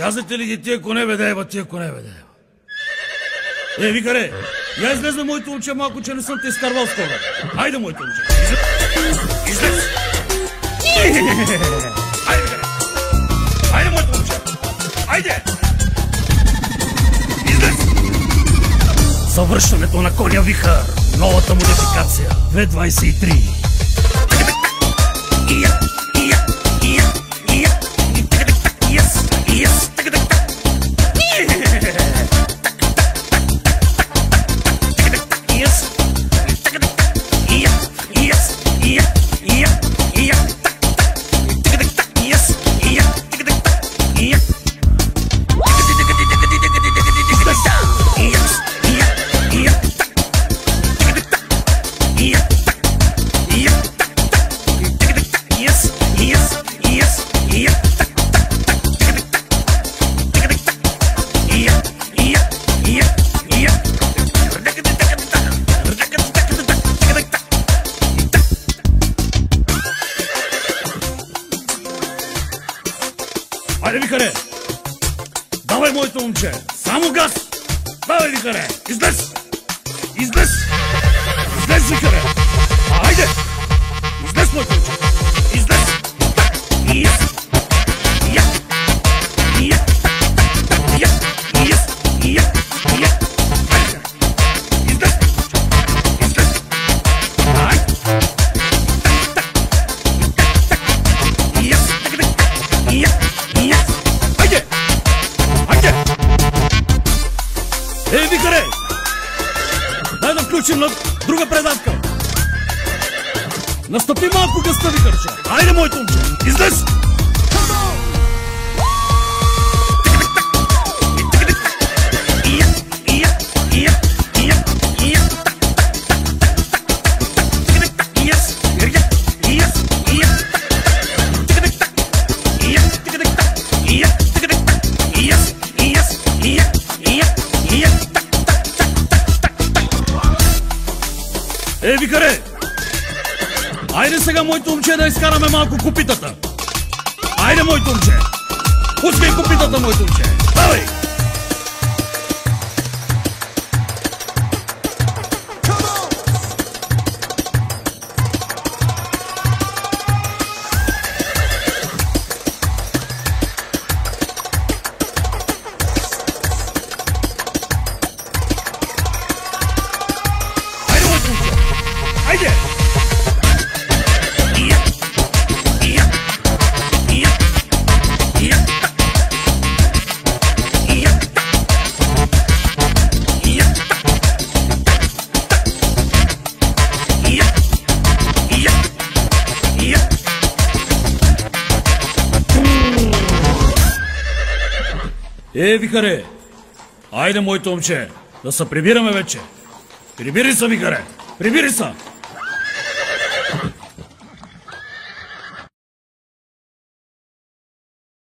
Язете ли ги тия коне, бе, да тия коне, бе, да. Викаре, я излезе моето момче малко, че не съм те изкарвал скоро. Хайде, моето момче. Излез! Хайде, викаре! Хайде, моето момче! Хайде! Излез! Завръщането на коня Вихър. Новата модификация. 223. Хайде, Викаре! Давай, моето момче! Само газ! Давай, Викаре! Излез! Излез! Излез, Викаре! Хайде! Излез, моето момче! Излез! Излез! Викаре! Дай да включим на друга предавка! Настъпи малко гъста, Викарче! Айде, моето момче! Излез! Викаре! Айде сега, моето момче, да изкараме малко копитата! Айде, моето момче! Пускай копитата, моето момче! Давай! Хайде! Викаре! Айде, моето момче! Да се прибираме вече! Прибири се, Викаре! Прибири се!